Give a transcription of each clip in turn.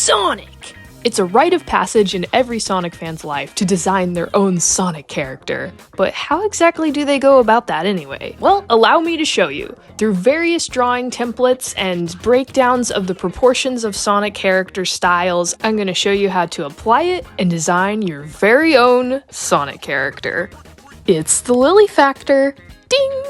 Sonic! It's a rite of passage in every Sonic fan's life to design their own Sonic character. But how exactly do they go about that anyway? Well, allow me to show you. Through various drawing templates and breakdowns of the proportions of Sonic character styles, I'm going to show you how to apply it and design your very own Sonic character. It's the Lily Factor. Ding!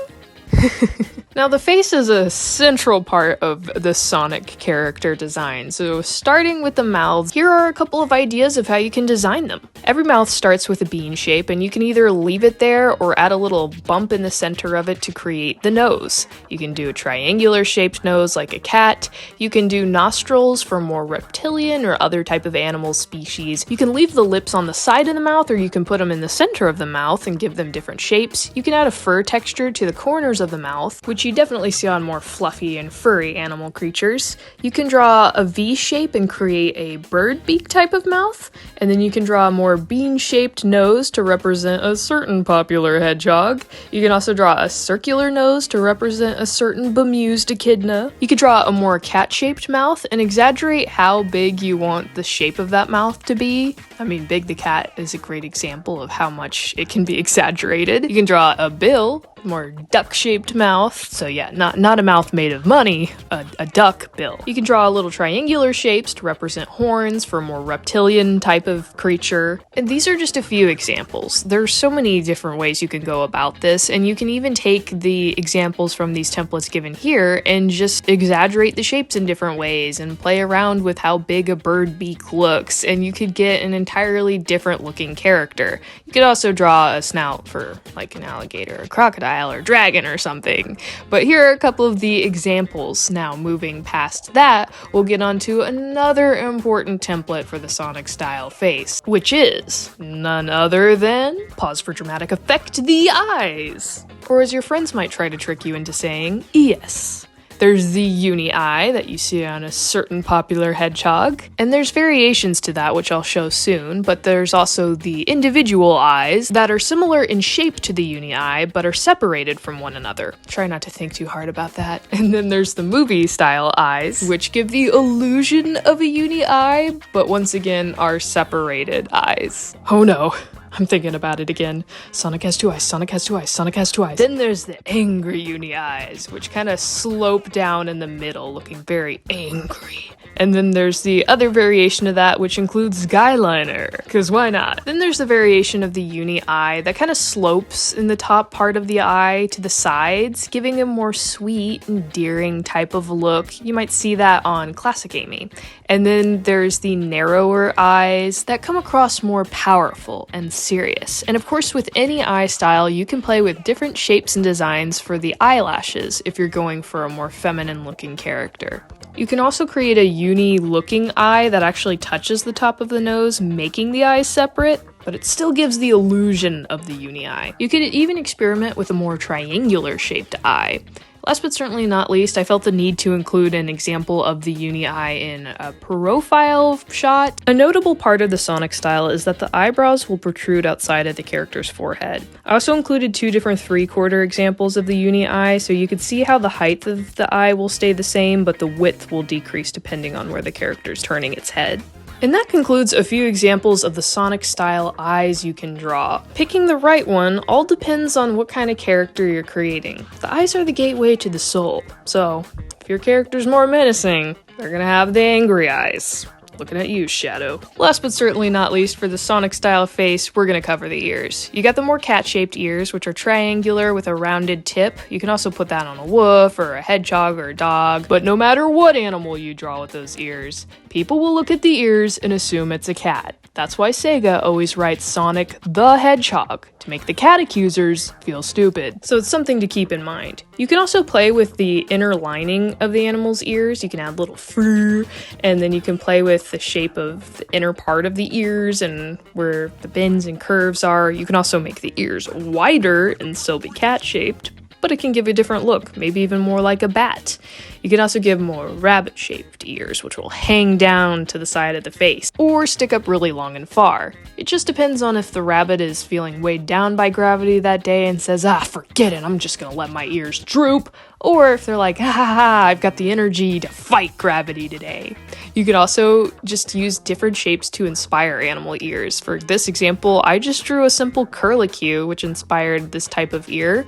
Now, the face is a central part of the Sonic character design, so starting with the mouths, here are a couple of ideas of how you can design them. Every mouth starts with a bean shape, and you can either leave it there or add a little bump in the center of it to create the nose. You can do a triangular shaped nose like a cat. You can do nostrils for more reptilian or other type of animal species. You can leave the lips on the side of the mouth, or you can put them in the center of the mouth and give them different shapes. You can add a fur texture to the corners of the mouth, which you definitely see on more fluffy and furry animal creatures. You can draw a V shape and create a bird beak type of mouth, and then you can draw a more bean-shaped nose to represent a certain popular hedgehog. You can also draw a circular nose to represent a certain bemused echidna. You could draw a more cat-shaped mouth and exaggerate how big you want the shape of that mouth to be. I mean, Big the Cat is a great example of how much it can be exaggerated. You can draw a bill, more duck-shaped mouth, so yeah, not a mouth made of money, a duck bill. You can draw little triangular shapes to represent horns for a more reptilian type of creature. And these are just a few examples. There's so many different ways you can go about this, and you can even take the examples from these templates given here and just exaggerate the shapes in different ways and play around with how big a bird beak looks, and you could get an entirely different looking character. You could also draw a snout for like an alligator, a crocodile, or dragon or something. But here are a couple of the examples. Now, moving past that, we'll get onto another important template for the Sonic style face, which is none other than, pause for dramatic effect, the eyes. Or as your friends might try to trick you into saying, yes. There's the uni eye that you see on a certain popular hedgehog, and there's variations to that which I'll show soon, but there's also the individual eyes that are similar in shape to the uni eye, but are separated from one another. Try not to think too hard about that. And then there's the movie style eyes, which give the illusion of a uni eye, but once again are separated eyes. Oh no. I'm thinking about it again. Sonic has two eyes, Sonic has two eyes, Sonic has two eyes. Then there's the angry uni eyes, which kind of slope down in the middle, looking very angry. And then there's the other variation of that, which includes Skyliner, because why not? Then there's the variation of the uni eye that kind of slopes in the top part of the eye to the sides, giving a more sweet, endearing type of look. You might see that on Classic Amy. And then there's the narrower eyes that come across more powerful and serious. And of course, with any eye style, you can play with different shapes and designs for the eyelashes if you're going for a more feminine looking character. You can also create a uni-looking eye that actually touches the top of the nose, making the eyes separate, but it still gives the illusion of the uni eye. You could even experiment with a more triangular shaped eye. Last but certainly not least, I felt the need to include an example of the uni eye in a profile shot. A notable part of the Sonic style is that the eyebrows will protrude outside of the character's forehead. I also included two different 3/4 examples of the uni eye, so you could see how the height of the eye will stay the same, but the width will decrease depending on where the character's turning its head. And that concludes a few examples of the Sonic style eyes you can draw. Picking the right one all depends on what kind of character you're creating. The eyes are the gateway to the soul, so if your character's more menacing, they're gonna have the angry eyes. Looking at you, Shadow. Last but certainly not least, for the Sonic style face, we're gonna cover the ears. You got the more cat-shaped ears, which are triangular with a rounded tip. You can also put that on a wolf or a hedgehog or a dog, but no matter what animal you draw with those ears, people will look at the ears and assume it's a cat. That's why Sega always writes Sonic the Hedgehog, to make the cat accusers feel stupid. So it's something to keep in mind. You can also play with the inner lining of the animal's ears. You can add little fur, and then you can play with the shape of the inner part of the ears and where the bends and curves are. You can also make the ears wider and still be cat-shaped, but it can give a different look, maybe even more like a bat. You can also give more rabbit-shaped ears, which will hang down to the side of the face, or stick up really long and far. It just depends on if the rabbit is feeling weighed down by gravity that day and says, forget it, I'm just gonna let my ears droop, or if they're like, ha ha ha, I've got the energy to fight gravity today. You can also just use different shapes to inspire animal ears. For this example, I just drew a simple curlicue, which inspired this type of ear.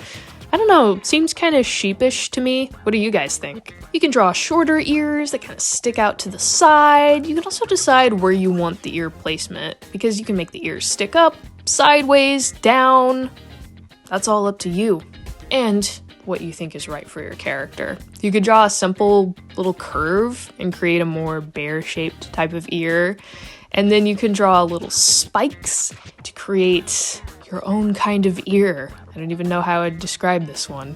I don't know, seems kind of sheepish to me. What do you guys think? You can draw shorter ears that kind of stick out to the side. You can also decide where you want the ear placement, because you can make the ears stick up, sideways, down. That's all up to you and what you think is right for your character. You could draw a simple little curve and create a more bear-shaped type of ear. And then you can draw little spikes to create your own kind of ear. I don't even know how I'd describe this one.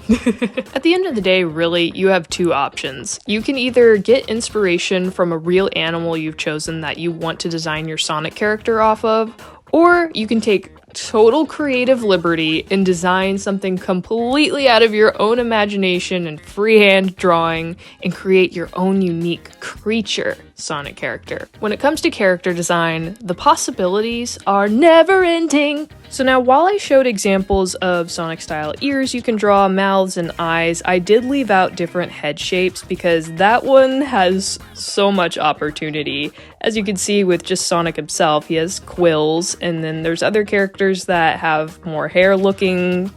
At the end of the day, really, you have two options. You can either get inspiration from a real animal you've chosen that you want to design your Sonic character off of, or you can take total creative liberty and design something completely out of your own imagination and freehand drawing and create your own unique creature Sonic character. When it comes to character design, the possibilities are never ending. So now, while I showed examples of Sonic style ears you can draw, mouths, and eyes, I did leave out different head shapes because that one has so much opportunity. As you can see with just Sonic himself, he has quills, and then there's other characters that have more hair looking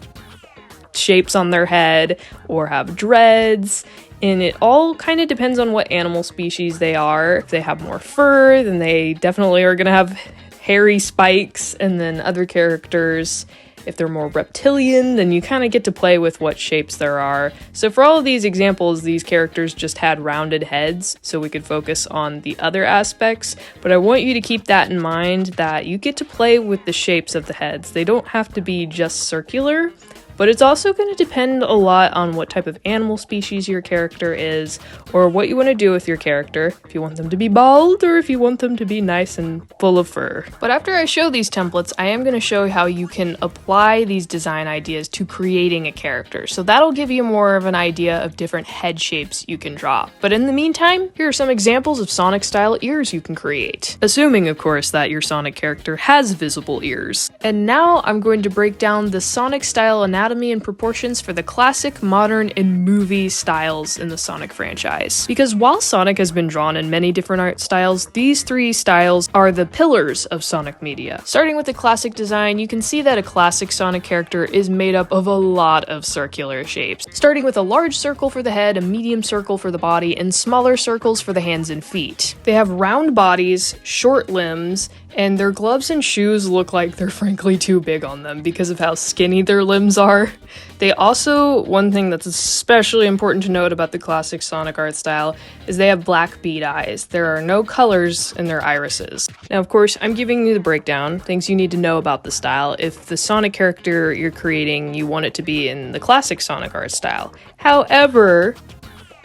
shapes on their head or have dreads. And it all kind of depends on what animal species they are. If they have more fur, then they definitely are going to have hairy spikes. And then other characters, if they're more reptilian, then you kind of get to play with what shapes there are. So for all of these examples, these characters just had rounded heads, so we could focus on the other aspects. But I want you to keep that in mind, that you get to play with the shapes of the heads. They don't have to be just circular. But it's also going to depend a lot on what type of animal species your character is, or what you want to do with your character, if you want them to be bald or if you want them to be nice and full of fur. But after I show these templates, I am going to show how you can apply these design ideas to creating a character. So that'll give you more of an idea of different head shapes you can draw. But in the meantime, here are some examples of Sonic style ears you can create. Assuming, of course, that your Sonic character has visible ears. And now I'm going to break down the Sonic style anatomy and proportions for the classic, modern, and movie styles in the Sonic franchise. Because while Sonic has been drawn in many different art styles, these three styles are the pillars of Sonic media. Starting with the classic design, you can see that a classic Sonic character is made up of a lot of circular shapes, starting with a large circle for the head, a medium circle for the body, and smaller circles for the hands and feet. They have round bodies, short limbs, and their gloves and shoes look like they're frankly too big on them because of how skinny their limbs are. They also, one thing that's especially important to note about the classic Sonic art style is they have black bead eyes. There are no colors in their irises. Now, of course, I'm giving you the breakdown, things you need to know about the style. If the Sonic character you're creating, you want it to be in the classic Sonic art style. However,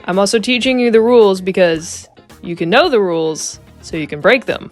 I'm also teaching you the rules because you can know the rules so you can break them.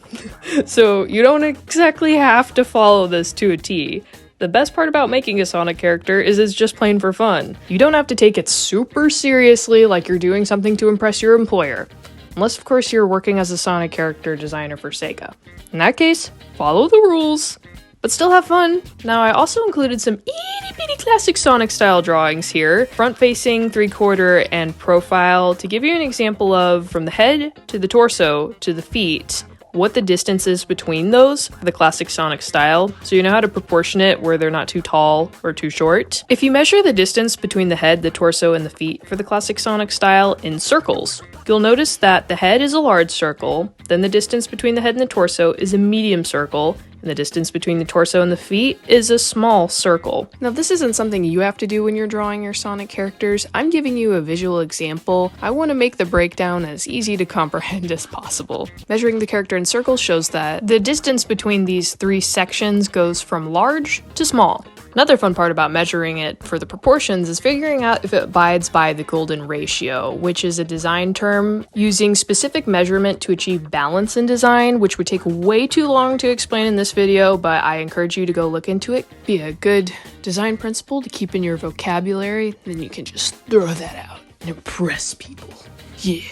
So you don't exactly have to follow this to a T. The best part about making a Sonic character is it's just plain for fun. You don't have to take it super seriously like you're doing something to impress your employer. Unless, of course, you're working as a Sonic character designer for Sega. In that case, follow the rules, but still have fun. Now, I also included some itty-bitty classic Sonic style drawings here, front-facing, three-quarter, and profile, to give you an example of, from the head to the torso to the feet, what the distance is between those for the classic Sonic style, so you know how to proportion it where they're not too tall or too short. If you measure the distance between the head, the torso, and the feet for the classic Sonic style in circles, you'll notice that the head is a large circle, then the distance between the head and the torso is a medium circle, and the distance between the torso and the feet is a small circle. Now, this isn't something you have to do when you're drawing your Sonic characters. I'm giving you a visual example. I want to make the breakdown as easy to comprehend as possible. Measuring the character in circles shows that the distance between these three sections goes from large to small. Another fun part about measuring it for the proportions is figuring out if it abides by the golden ratio, which is a design term using specific measurement to achieve balance in design, which would take way too long to explain in this video, but I encourage you to go look into it. Be a good design principle to keep in your vocabulary, then you can just throw that out and impress people. Yeah.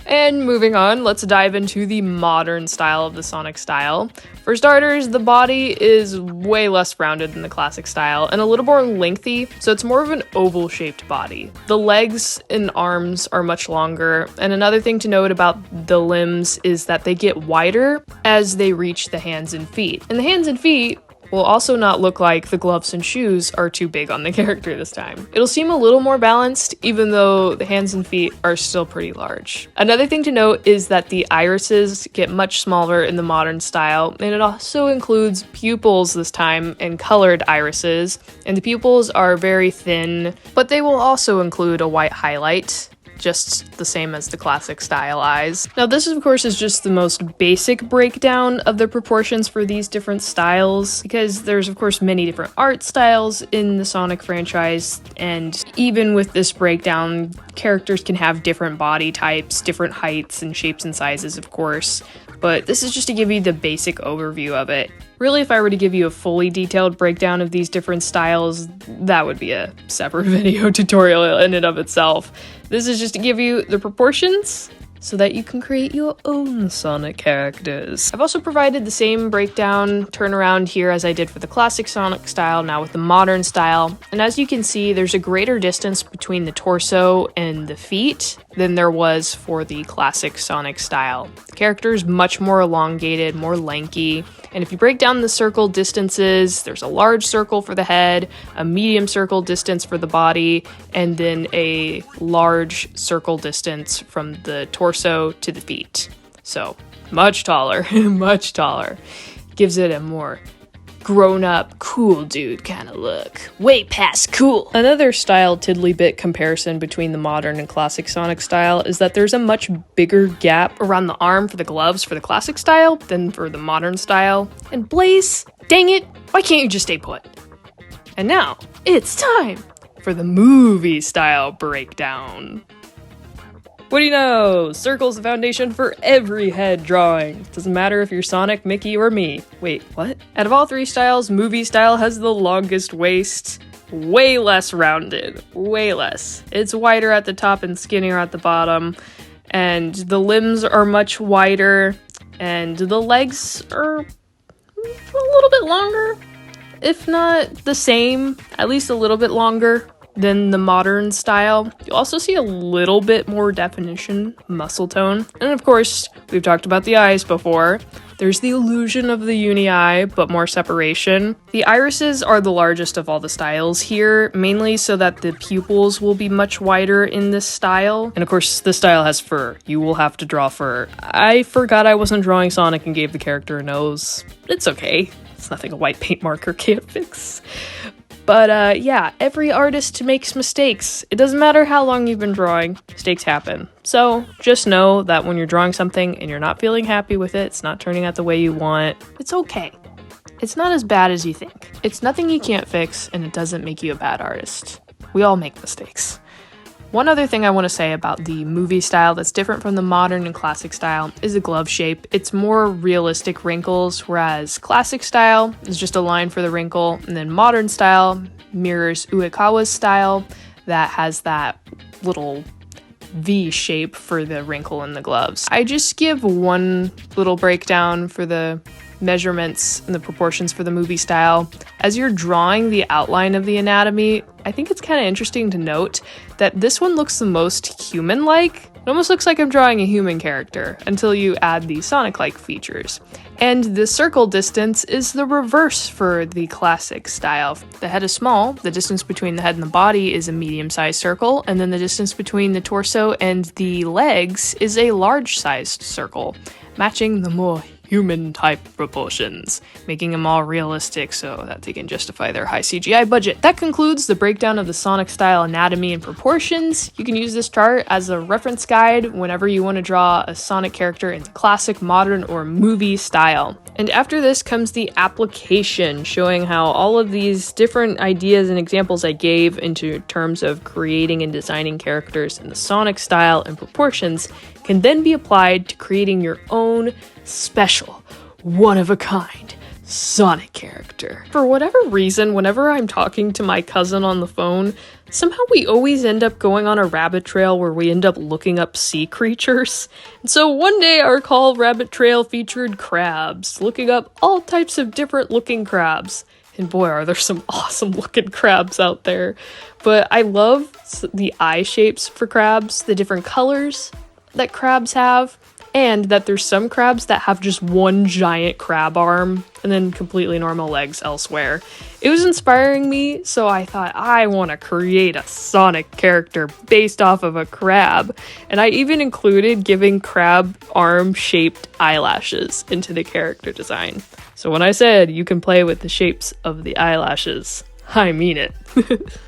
And moving on, let's dive into the modern style of the Sonic style. For starters, the body is way less rounded than the classic style and a little more lengthy, so it's more of an oval-shaped body. The legs and arms are much longer, and another thing to note about the limbs is that they get wider as they reach the hands and feet. And the hands and feet will also not look like the gloves and shoes are too big on the character this time. It'll seem a little more balanced, even though the hands and feet are still pretty large. Another thing to note is that the irises get much smaller in the modern style, and it also includes pupils this time and colored irises, and the pupils are very thin, but they will also include a white highlight, just the same as the classic style eyes. Now this of course is just the most basic breakdown of the proportions for these different styles, because there's of course many different art styles in the Sonic franchise, and even with this breakdown, characters can have different body types, different heights and shapes and sizes of course, but this is just to give you the basic overview of it. Really, if I were to give you a fully detailed breakdown of these different styles, that would be a separate video tutorial in and of itself. This is just to give you the proportions so that you can create your own Sonic characters. I've also provided the same breakdown turnaround here as I did for the classic Sonic style, now with the modern style. And as you can see, there's a greater distance between the torso and the feet than there was for the classic Sonic style. The character is much more elongated, more lanky. And if you break down the circle distances, there's a large circle for the head, a medium circle distance for the body, and then a large circle distance from the torso to the feet. So, much taller, much taller. Gives it a more grown-up, cool dude kind of look. Way past cool! Another style tiddly-bit comparison between the modern and classic Sonic style is that there's a much bigger gap around the arm for the gloves for the classic style than for the modern style. And Blaze, dang it, why can't you just stay put? And now, it's time for the movie style breakdown. What do you know? Circle's the foundation for every head drawing. Doesn't matter if you're Sonic, Mickey, or me. Wait, what? Out of all three styles, movie style has the longest waist. Way less rounded. Way less. It's wider at the top and skinnier at the bottom. And the limbs are much wider. And the legs are a little bit longer. If not the same, at least a little bit longer than the modern style. You'll also see a little bit more definition, muscle tone. And of course, we've talked about the eyes before. There's the illusion of the uni eye, but more separation. The irises are the largest of all the styles here, mainly so that the pupils will be much wider in this style. And of course, this style has fur. You will have to draw fur. I forgot I wasn't drawing Sonic and gave the character a nose. It's okay. It's nothing a white paint marker can't fix. But yeah, every artist makes mistakes. It doesn't matter how long you've been drawing, mistakes happen. So just know that when you're drawing something and you're not feeling happy with it, it's not turning out the way you want, it's okay. It's not as bad as you think. It's nothing you can't fix, and it doesn't make you a bad artist. We all make mistakes. One other thing I want to say about the movie style that's different from the modern and classic style is the glove shape. It's more realistic wrinkles, whereas classic style is just a line for the wrinkle, and then modern style mirrors Uekawa's style that has that little V shape for the wrinkle in the gloves. I just give one little breakdown for the measurements and the proportions for the movie style. As you're drawing the outline of the anatomy, I think it's kind of interesting to note that this one looks the most human-like. It almost looks like I'm drawing a human character until you add the Sonic-like features. And the circle distance is the reverse for the classic style. The head is small, the distance between the head and the body is a medium-sized circle, and then the distance between the torso and the legs is a large-sized circle, matching the more human-type proportions, making them all realistic so that they can justify their high CGI budget. That concludes the breakdown of the Sonic style anatomy and proportions. You can use this chart as a reference guide whenever you want to draw a Sonic character in the classic, modern, or movie style. And after this comes the application, showing how all of these different ideas and examples I gave into terms of creating and designing characters in the Sonic style and proportions can then be applied to creating your own special, one-of-a-kind Sonic character. For whatever reason, whenever I'm talking to my cousin on the phone, somehow we always end up going on a rabbit trail where we end up looking up sea creatures. And so one day our call rabbit trail featured crabs, looking up all types of different looking crabs. And boy, are there some awesome looking crabs out there. But I love the eye shapes for crabs, the different colors that crabs have, and that there's some crabs that have just one giant crab arm and then completely normal legs elsewhere. It was inspiring me, so I thought I want to create a Sonic character based off of a crab. And I even included giving crab arm-shaped eyelashes into the character design. So when I said you can play with the shapes of the eyelashes, I mean it.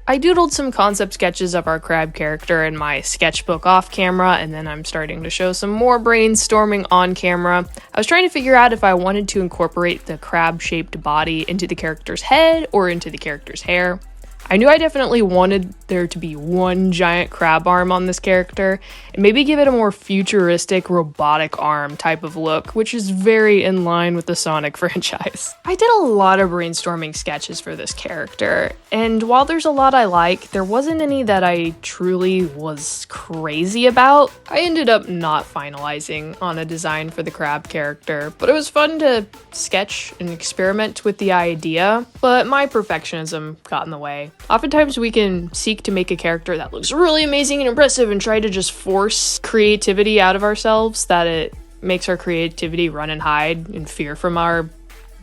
I doodled some concept sketches of our crab character in my sketchbook off camera, and then I'm starting to show some more brainstorming on camera. I was trying to figure out if I wanted to incorporate the crab-shaped body into the character's head or into the character's hair. I knew I definitely wanted there to be one giant crab arm on this character, and maybe give it a more futuristic robotic arm type of look, which is very in line with the Sonic franchise. I did a lot of brainstorming sketches for this character, and while there's a lot I like, there wasn't any that I truly was crazy about. I ended up not finalizing on a design for the crab character, but it was fun to sketch and experiment with the idea, but my perfectionism got in the way. Oftentimes we can seek to make a character that looks really amazing and impressive and try to just force creativity out of ourselves, that it makes our creativity run and hide in fear from our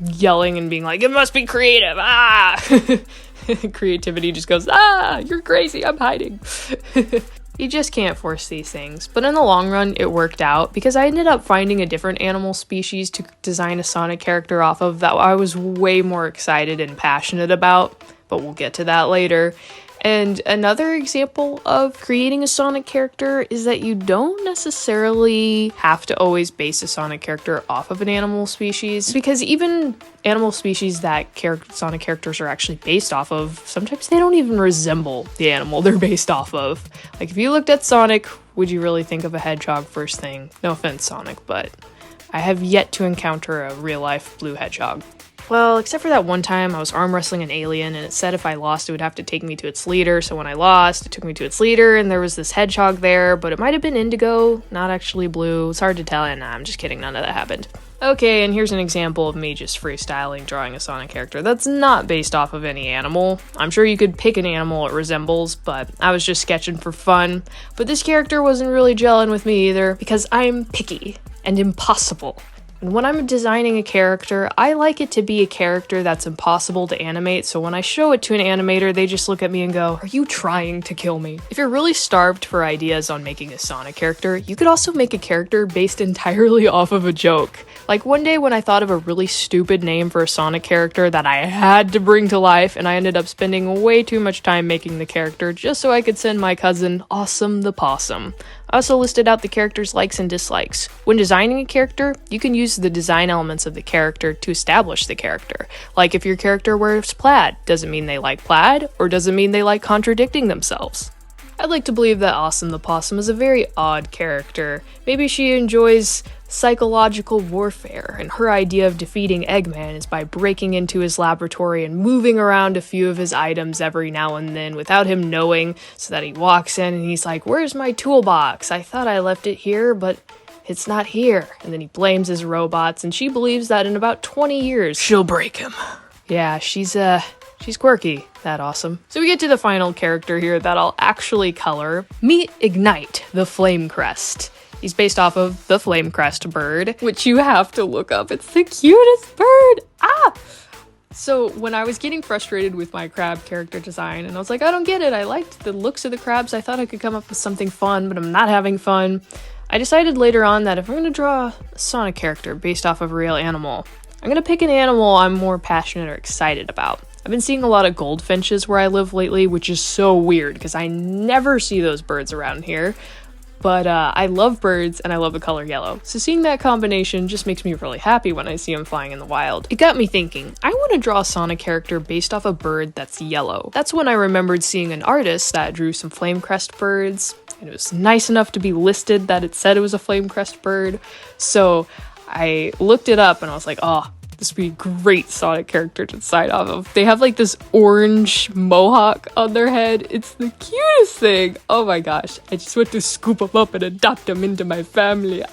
yelling and being like, it must be creative, ah! Creativity just goes, ah, you're crazy, I'm hiding. You just can't force these things. But in the long run, it worked out because I ended up finding a different animal species to design a Sonic character off of that I was way more excited and passionate about, but we'll get to that later. And another example of creating a Sonic character is that you don't necessarily have to always base a Sonic character off of an animal species, because even animal species that Sonic characters are actually based off of, sometimes they don't even resemble the animal they're based off of. Like if you looked at Sonic, would you really think of a hedgehog first thing? No offense, Sonic, but I have yet to encounter a real-life blue hedgehog. Well, except for that one time I was arm wrestling an alien and it said if I lost it would have to take me to its leader, so when I lost, it took me to its leader and there was this hedgehog there, but it might have been indigo, not actually blue. It's hard to tell, and I'm just kidding, none of that happened. Okay, and here's an example of me just freestyling drawing a Sonic character that's not based off of any animal. I'm sure you could pick an animal it resembles, but I was just sketching for fun. But this character wasn't really gelling with me either, because I'm picky and impossible. And when I'm designing a character, I like it to be a character that's impossible to animate, so when I show it to an animator, they just look at me and go, are you trying to kill me? If you're really starved for ideas on making a Sonic character, you could also make a character based entirely off of a joke. Like one day when I thought of a really stupid name for a Sonic character that I had to bring to life, and I ended up spending way too much time making the character just so I could send my cousin Awesome the Possum. I also listed out the character's likes and dislikes. When designing a character, you can use the design elements of the character to establish the character. Like if your character wears plaid, does it mean they like plaid, or does it mean they like contradicting themselves? I'd like to believe that Awesome the Possum is a very odd character. Maybe she enjoys psychological warfare, and her idea of defeating Eggman is by breaking into his laboratory and moving around a few of his items every now and then without him knowing, so that he walks in and he's like, where's my toolbox? I thought I left it here, but it's not here. And then he blames his robots, and she believes that in about 20 years, she'll break him. Yeah, she's quirky, that Awesome. So we get to the final character here that I'll actually color. Meet Ignite, the Flame Crest. He's based off of the Flame Crest bird, which you have to look up. It's the cutest bird! Ah! So when I was getting frustrated with my crab character design, and I was like, I don't get it, I liked the looks of the crabs, I thought I could come up with something fun, but I'm not having fun. I decided later on that if I'm going to draw a Sonic character based off of a real animal, I'm going to pick an animal I'm more passionate or excited about. I've been seeing a lot of goldfinches where I live lately, which is so weird because I never see those birds around here. But I love birds and I love the color yellow. So seeing that combination just makes me really happy when I see them flying in the wild. It got me thinking, I want to draw a Sonic character based off a bird that's yellow. That's when I remembered seeing an artist that drew some flame crest birds, and it was nice enough to be listed that it said it was a flame crest bird. So I looked it up and I was like, oh, This would be a great Sonic character to decide off of. They have like this orange mohawk on their head. It's the cutest thing. Oh my gosh. I just want to scoop them up and adopt them into my family.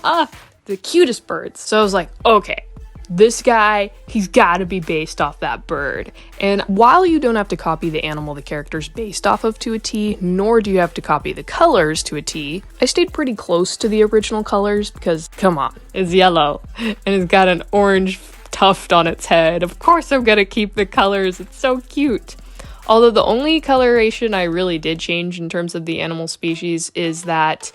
The cutest birds. So I was like, okay, this guy, he's got to be based off that bird. And while you don't have to copy the animal the character's based off of to a T, nor do you have to copy the colors to a T, I stayed pretty close to the original colors because, come on, it's yellow and it's got an orange tuft on its head. Of course I'm gonna keep the colors, it's so cute. Although the only coloration I really did change in terms of the animal species is that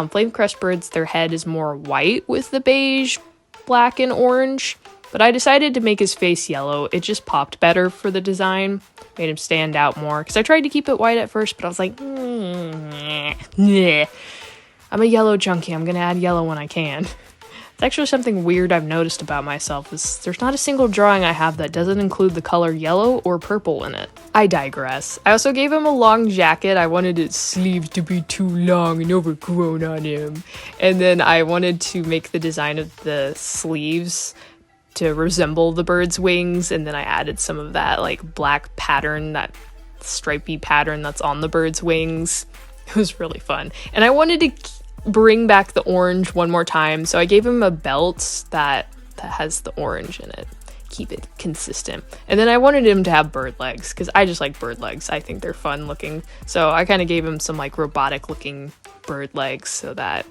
flame crest birds, their head is more white with the beige, black, and orange. But I decided to make his face yellow. It just popped better for the design, made him stand out more. Because I tried to keep it white at first, but I was like, nah. I'm a yellow junkie. I'm gonna add yellow when I can. It's actually something weird I've noticed about myself is there's not a single drawing I have that doesn't include the color yellow or purple in it. I digress. I also gave him a long jacket. I wanted his sleeves to be too long and overgrown on him. And then I wanted to make the design of the sleeves to resemble the bird's wings, and then I added some of that like black pattern, that stripy pattern that's on the bird's wings. It was really fun. And I wanted to bring back the orange one more time, so I gave him a belt that has the orange in it. Keep it consistent. And then I wanted him to have bird legs, because I just like bird legs. I think they're fun looking. So I kind of gave him some like robotic looking bird legs so that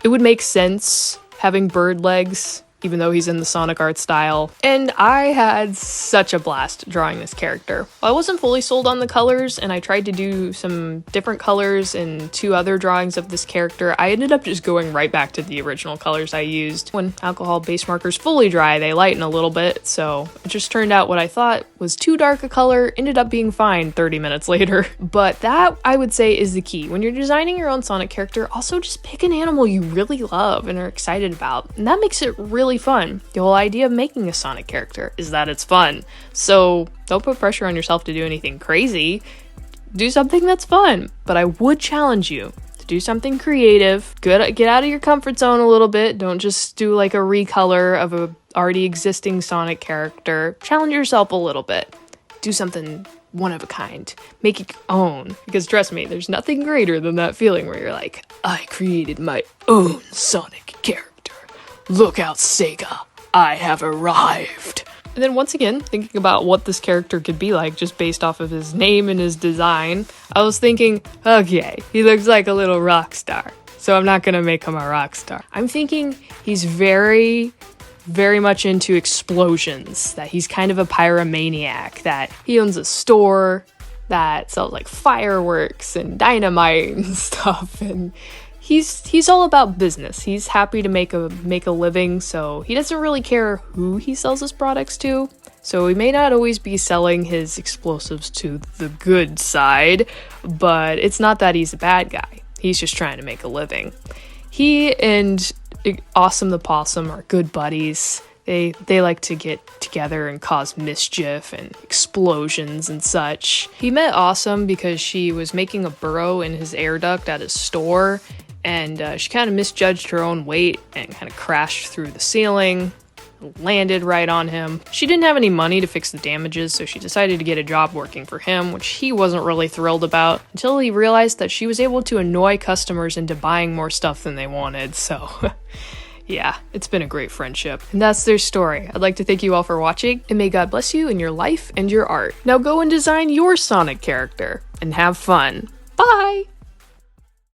it would make sense having bird legs, even though he's in the Sonic art style. And I had such a blast drawing this character. I wasn't fully sold on the colors, and I tried to do some different colors in 2 other drawings of this character. I ended up just going right back to the original colors I used. When alcohol base markers fully dry, they lighten a little bit, so it just turned out what I thought was too dark a color ended up being fine 30 minutes later. But that, I would say, is the key. When you're designing your own Sonic character, also just pick an animal you really love and are excited about, and that makes it really fun. The whole idea of making a Sonic character is that it's fun. So don't put pressure on yourself to do anything crazy. Do something that's fun. But I would challenge you to do something creative. Get out of your comfort zone a little bit. Don't just do like a recolor of a already existing Sonic character. Challenge yourself a little bit. Do something one of a kind. Make it your own. Because trust me, there's nothing greater than that feeling where you're like, I created my own Sonic character. Look out, Sega, I have arrived. And then once again, thinking about what this character could be like just based off of his name and his design, I was thinking, okay, he looks like a little rock star, so I'm not gonna make him a rock star. I'm thinking he's very much into explosions, that he's kind of a pyromaniac, that he owns a store that sells like fireworks and dynamite and stuff, and he's all about business. He's happy to make a living, so he doesn't really care who he sells his products to. So he may not always be selling his explosives to the good side, but it's not that he's a bad guy. He's just trying to make a living. He and Awesome the Possum are good buddies. They like to get together and cause mischief and explosions and such. He met Awesome because she was making a burrow in his air duct at his store, and she kind of misjudged her own weight and kind of crashed through the ceiling, landed right on him. She didn't have any money to fix the damages, so she decided to get a job working for him, which he wasn't really thrilled about, until he realized that she was able to annoy customers into buying more stuff than they wanted, so yeah, it's been a great friendship. And that's their story. I'd like to thank you all for watching, and may God bless you in your life and your art. Now go and design your Sonic character, and have fun. Bye!